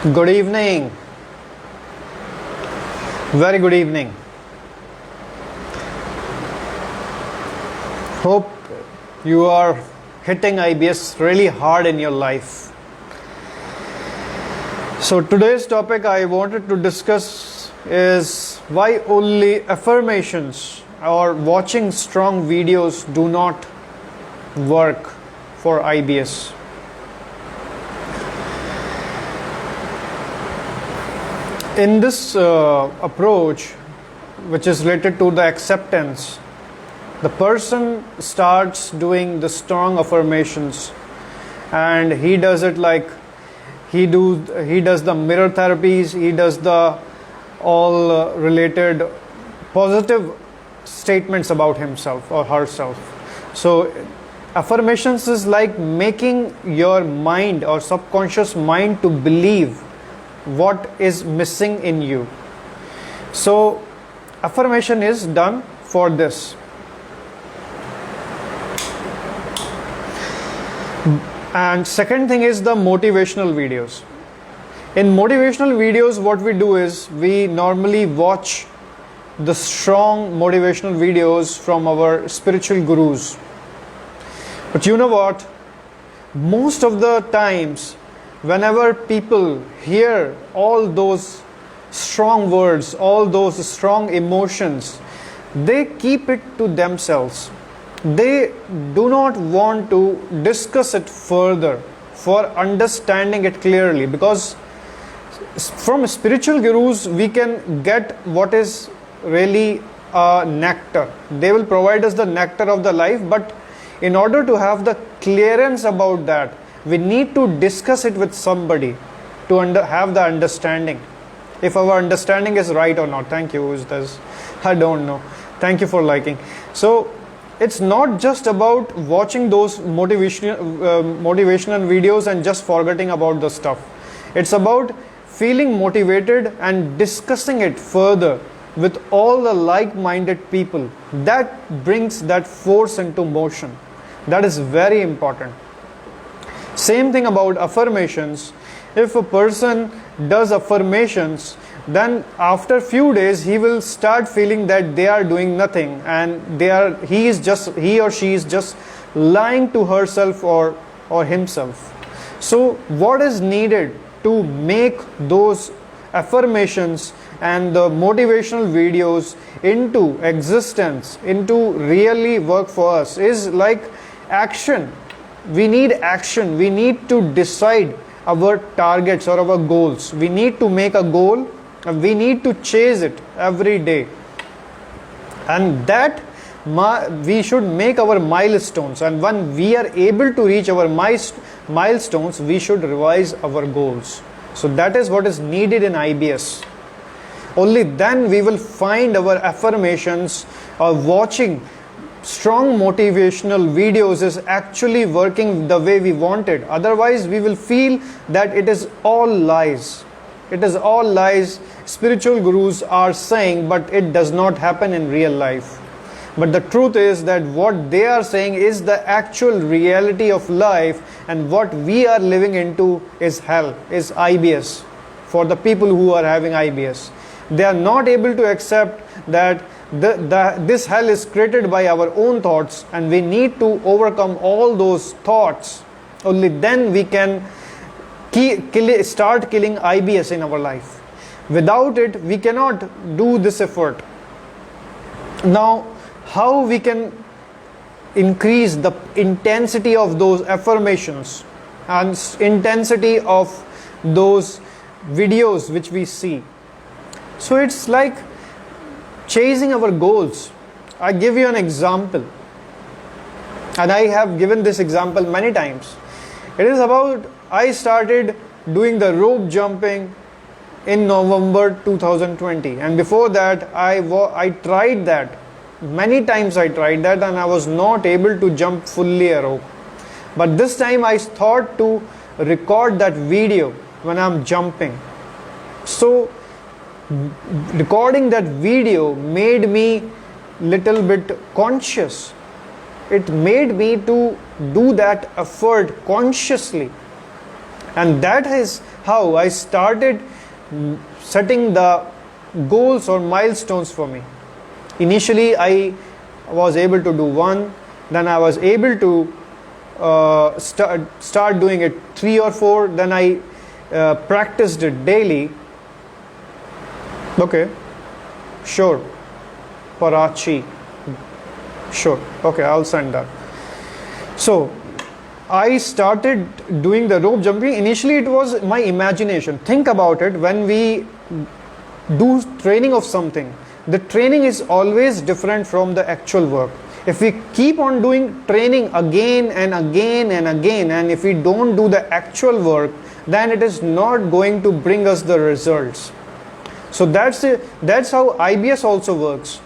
Good evening. Very good evening. Hope you are hitting IBS really hard in your life. So today's topic I wanted to discuss is why only affirmations or watching strong videos do not work for IBS. In this approach, which is related to the acceptance, the person starts doing the strong affirmations, and he does it like he does the mirror therapies, he does the all related positive statements about himself or herself. So affirmations is like making your mind or subconscious mind to believe what is missing in you. So affirmation is done for this. And second thing is the motivational videos. In motivational videos, what we do is we normally watch the strong motivational videos from our spiritual gurus. But you know what? Most of the times, whenever people hear all those strong words, all those strong emotions, they keep it to themselves. They do not want to discuss it further for understanding it clearly, because from spiritual gurus we can get what is really nectar. They will provide us the nectar of the life, but in order to have the clearance about that, we need to discuss it with somebody to have the understanding. If our understanding is right or not. Thank you. Who is this? I don't know. Thank you for liking. So it's not just about watching those motivational videos and just forgetting about the stuff. It's about feeling motivated and discussing it further with all the like-minded people. That brings that force into motion. That is very important. Same thing about affirmations. If a person does affirmations, then after few days he will start feeling that they are doing nothing, and he or she is just lying to herself or himself. So what is needed to make those affirmations and the motivational videos into existence, into really work for us, is like action. We need action. We need to decide our targets or our goals. We need to make a goal and we need to chase it every day. And that we should make our milestones. And when we are able to reach our milestones, we should revise our goals. So that is what is needed in IBS. Only then we will find our affirmations or watching strong motivational videos is actually working the way we want it. Otherwise we will feel that it is all lies. It is all lies. Spiritual gurus are saying, but it does not happen in real life. But the truth is that what they are saying is the actual reality of life, and what we are living into is hell, is IBS. For the people who are having IBS, they are not able to accept that this hell is created by our own thoughts, and we need to overcome all those thoughts. Only then we can start killing IBS in our life. Without it, we cannot do this effort. Now, how we can increase the intensity of those affirmations and intensity of those videos which we see? So it's like chasing our goals. I give you an example, and I have given this example many times. It is about, I started doing the rope jumping in November 2020, and before that I tried that many times. I tried that and I was not able to jump fully a rope. But this time I thought to record that video when I'm jumping. So recording that video made me little bit conscious. It made me to do that effort consciously. And that is how I started setting the goals or milestones for me. Initially I was able to do one, then I was able to start doing it 3 or 4, then I practiced it daily. Okay, sure, Parachi, sure, okay, I'll send that. So I started doing the rope jumping. Initially it was my imagination. Think about it, when we do training of something, the training is always different from the actual work. If we keep on doing training again and again and again, and if we don't do the actual work, then it is not going to bring us the results. So that's how IBS also works.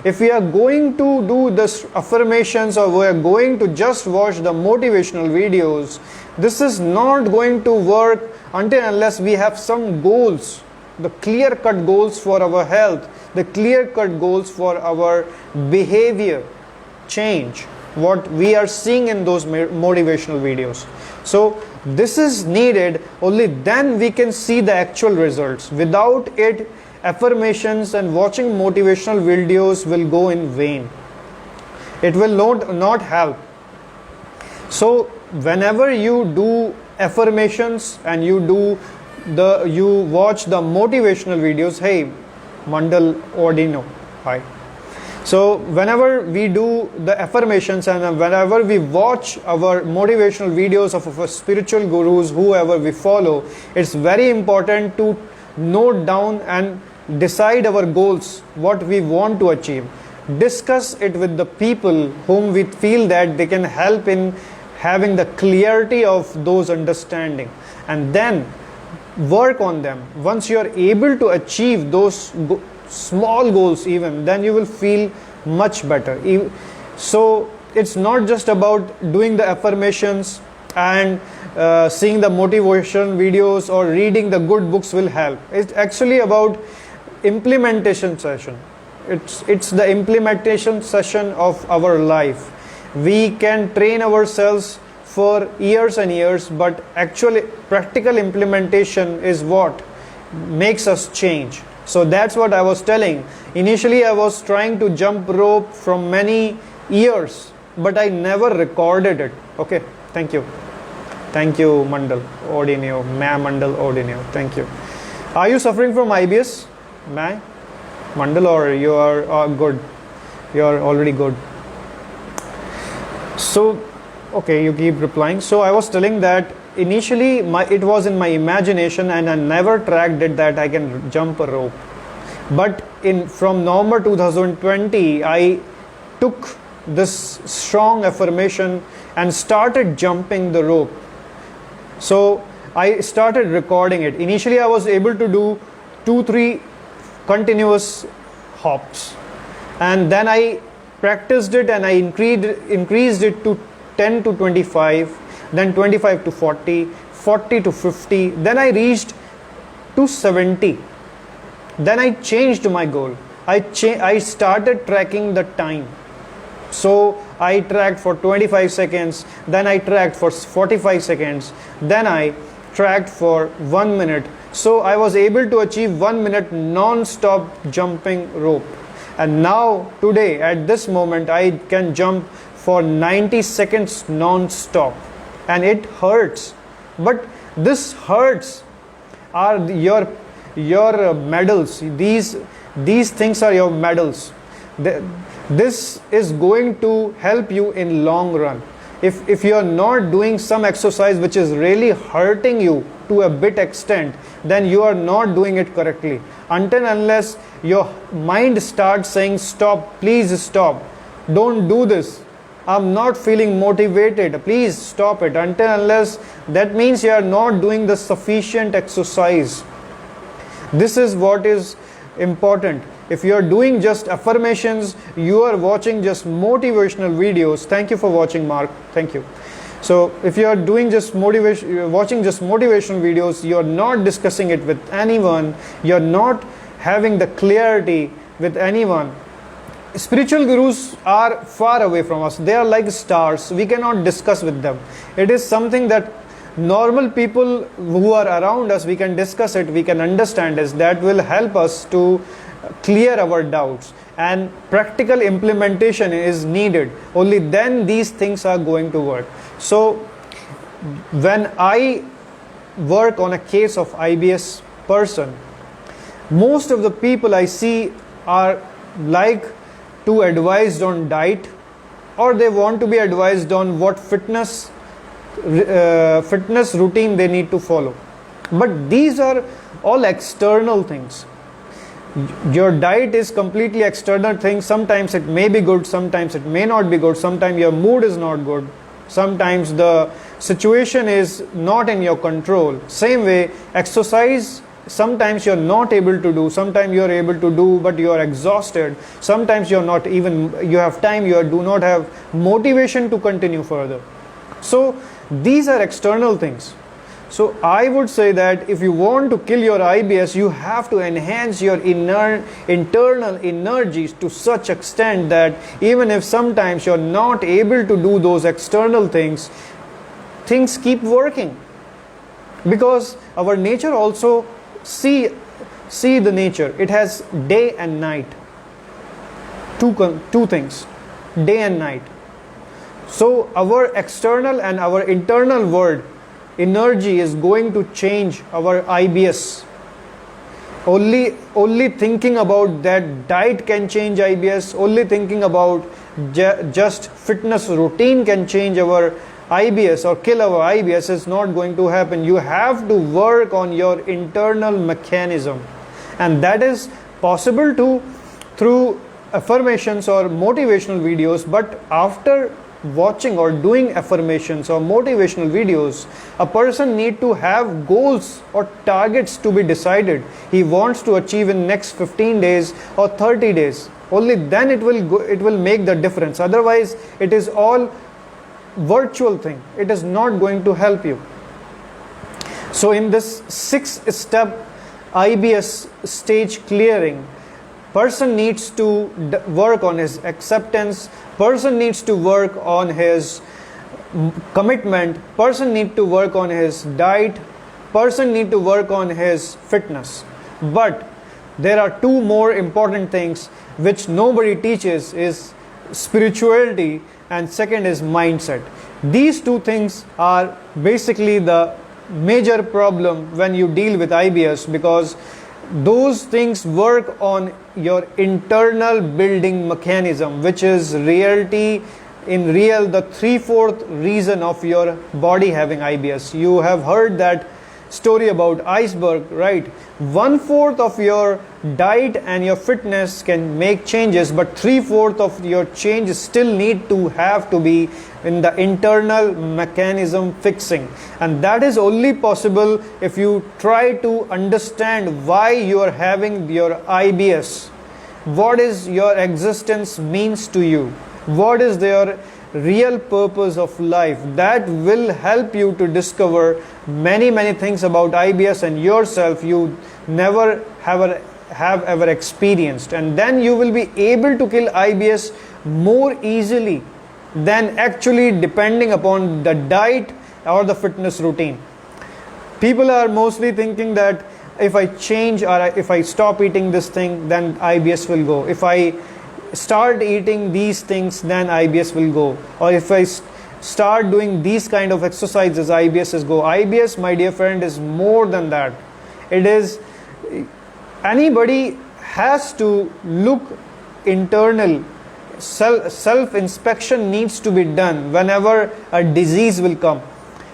If we are going to do this affirmations, or we are going to just watch the motivational videos, this is not going to work until unless we have some goals, the clear-cut goals for our health, the clear-cut goals for our behavior change, what we are seeing in those motivational videos. So this is needed, only then we can see the actual results. Without it, affirmations and watching motivational videos will go in vain. It will not help. So whenever you do affirmations and you watch the motivational videos, hey Mandal Ordino, hi. So whenever we do the affirmations and whenever we watch our motivational videos of our spiritual gurus, whoever we follow, it's very important to note down and decide our goals, what we want to achieve. Discuss it with the people whom we feel that they can help in having the clarity of those understanding, and then work on them. Once you are able to achieve those small goals even, then you will feel much better. So it's not just about doing the affirmations and seeing the motivation videos or reading the good books will help. It's actually about implementation session. It's the implementation session of our life. We can train ourselves for years and years, but actually practical implementation is what makes us change. So that's what I was telling. Initially I was trying to jump rope from many years, but I never recorded it. Okay, thank you Mandal Ordinio, Mandal Ordinio, thank you. Are you suffering from IBS, Mandal, or you are good? You are already good. So okay, you keep replying. So I was telling that initially it was in my imagination and I never tracked it that I can jump a rope. But from November 2020, I took this strong affirmation and started jumping the rope. So I started recording it. Initially I was able to do 2-3 continuous hops, and then I practiced it and I increased it to 10 to 25, then 25 to 40, 40 to 50, then I reached to 70. Then I changed my goal. I started tracking the time. So I tracked for 25 seconds, then I tracked for 45 seconds, then I tracked for 1 minute. So I was able to achieve 1 minute non-stop jumping rope. And now today at this moment I can jump for 90 seconds non-stop, and it hurts, but this hurts are your medals. These things are your medals. This is going to help you in long run. If you are not doing some exercise which is really hurting you to a bit extent, then you are not doing it correctly. Until unless your mind starts saying stop, please stop, don't do this, I'm not feeling motivated, please stop it. Until unless, that means you are not doing the sufficient exercise. This is what is important. If you are doing just affirmations, you are watching just motivational videos. Thank you for watching, Mark. Thank you. So if you are doing just watching just motivational videos, you are not discussing it with anyone, you are not having the clarity with anyone. Spiritual gurus are far away from us. They are like stars. We cannot discuss with them. It is something that normal people who are around us, we can discuss it, we can understand it. That will help us to clear our doubts, and practical implementation is needed. Only then these things are going to work. So when I work on a case of IBS person, most of the people I see are like to advised on diet, or they want to be advised on what fitness routine they need to follow. But these are all external things. Your diet is completely external thing. Sometimes it may be good, sometimes it may not be good, sometimes your mood is not good, sometimes the situation is not in your control. Same way, exercise, sometimes you're not able to do, sometimes you're able to do but you're exhausted, sometimes you're not even, you have time, you do not have motivation to continue further. So these are external things. So I would say that if you want to kill your IBS, you have to enhance your internal energies to such extent that even if sometimes you're not able to do those external things, things keep working. Because our nature also, see the nature, it has day and night. Two things, day and night. So our external and our internal world energy is going to change our IBS. Only thinking about that diet can change IBS. Only thinking about just fitness routine can change our IBS or kill our IBS is not going to happen. You have to work on your internal mechanism, and that is possible through affirmations or motivational videos. But after watching or doing affirmations or motivational videos, a person need to have goals or targets to be decided he wants to achieve in next 15 days or 30 days. Only then it will make the difference. Otherwise it is all virtual thing. It is not going to help you. So in this 6-step IBS stage clearing, person needs to work on his acceptance, person needs to work on his commitment, person needs to work on his diet, person needs to work on his fitness. But there are two more important things which nobody teaches, is spirituality, and second is mindset. These two things are basically the major problem when you deal with IBS, because those things work on your internal building mechanism, which is the 3/4 reason of your body having IBS. You have heard that story about iceberg, right? 1/4 of your diet and your fitness can make changes, but 3/4 of your change still need to be in the internal mechanism fixing. And that is only possible if you try to understand why you are having your IBS. What is your existence means to you? What is your real purpose of life? That will help you to discover many things about IBS and yourself you never have ever experienced. And then you will be able to kill IBS more easily than actually depending upon the diet or the fitness routine. People are mostly thinking that if I change or if I stop eating this thing, then IBS will go. If I start eating these things, then IBS will go. Or if I start doing these kind of exercises, IBS is go. IBS, my dear friend, is more than that. It is, anybody has to look internal. Self-inspection needs to be done whenever a disease will come.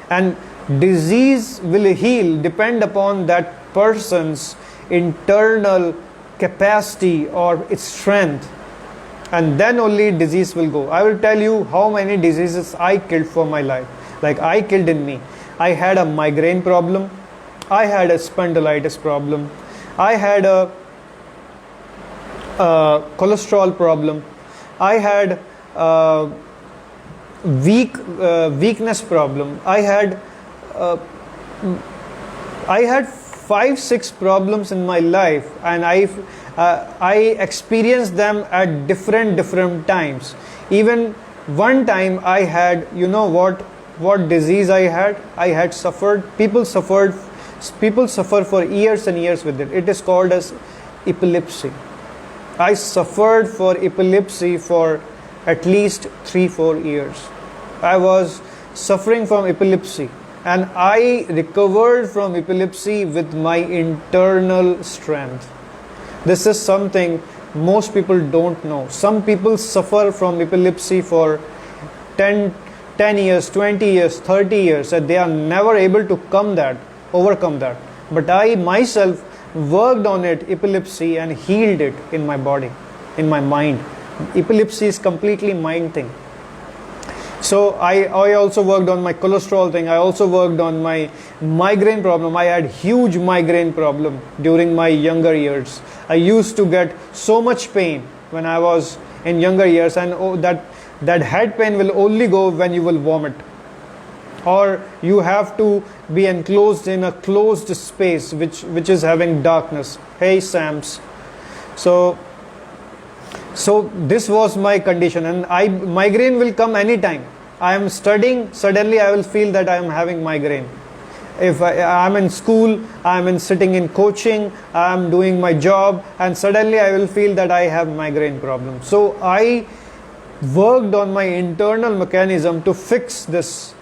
And disease will heal depend upon that person's internal capacity or its strength. And then only disease will go. I will tell you how many diseases I killed for my life. Like I killed in me. I had a migraine problem. I had a spondylitis problem. I had a cholesterol problem. I had weakness problem. I had 5-6 problems in my life, and I experienced them at different times. Even one time I had, what disease I had. I had suffered. People suffer for years and years with it. It is called as epilepsy. I suffered for epilepsy for at least 3-4 years. I was suffering from epilepsy, and I recovered from epilepsy with my internal strength. This is something most people don't know. Some people suffer from epilepsy for 10 years, 20 years, 30 years, and they are never able to overcome that. But I myself worked on it, epilepsy, and healed it in my body, in my mind. Epilepsy is completely mind thing. So I also worked on my cholesterol thing. I also worked on my migraine problem. I had huge migraine problem during my younger years. I used to get so much pain when I was in younger years, and that head pain will only go when you will vomit, or you have to be enclosed in a closed space which is having darkness. Hey Sams. So this was my condition, and migraine will come anytime. I am studying, suddenly I will feel that I am having migraine. If I am in school, I am sitting in coaching, I am doing my job, and suddenly I will feel that I have migraine problem. So I worked on my internal mechanism to fix this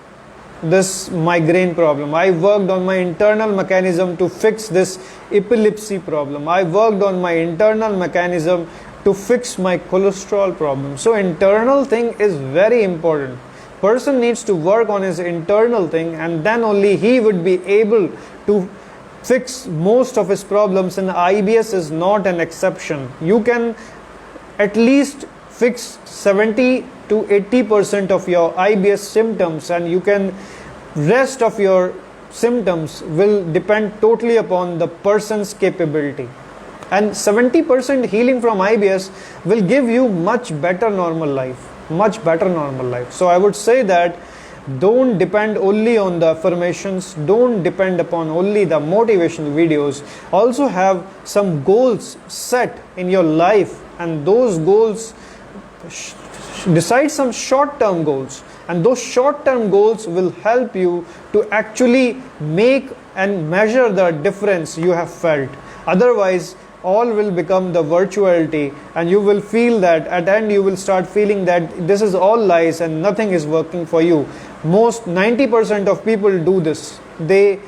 migraine problem. I worked on my internal mechanism to fix this epilepsy problem. I worked on my internal mechanism to fix my cholesterol problem. So internal thing is very important. Person needs to work on his internal thing, and then only he would be able to fix most of his problems, and IBS is not an exception. You can at least fix 70 to 80% of your IBS symptoms, and you can rest of your symptoms will depend totally upon the person's capability. And 70% healing from IBS will give you much better normal life. So I would say that don't depend only on the affirmations, don't depend upon only the motivational videos. Also have some goals set in your life, and those goals, decide some short-term goals, and those short-term goals will help you to actually make and measure the difference you have felt. Otherwise, all will become the virtuality, and you will feel that at the end you will start feeling that this is all lies and nothing is working for you. Most 90% of people do this. They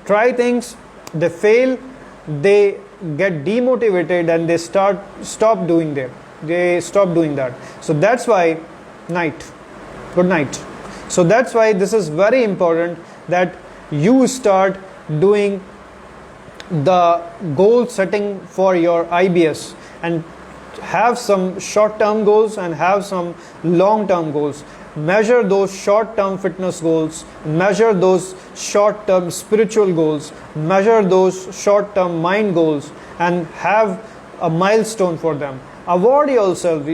try things, they fail, they get demotivated, and they stop doing that. So that's why good night. So that's why this is very important that you start doing the goal setting for your IBS, and have some short-term goals and have some long-term goals. Measure those short-term fitness goals, measure those short-term spiritual goals, measure those short-term mind goals, and have a milestone for them. Reward yourself.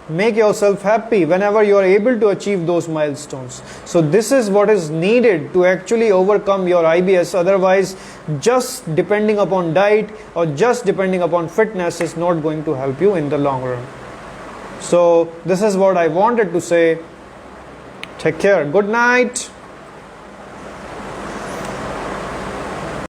Make yourself happy whenever you are able to achieve those milestones. So this is what is needed to actually overcome your IBS. Otherwise, just depending upon diet or just depending upon fitness is not going to help you in the long run. So this is what I wanted to say. Take care. Good night.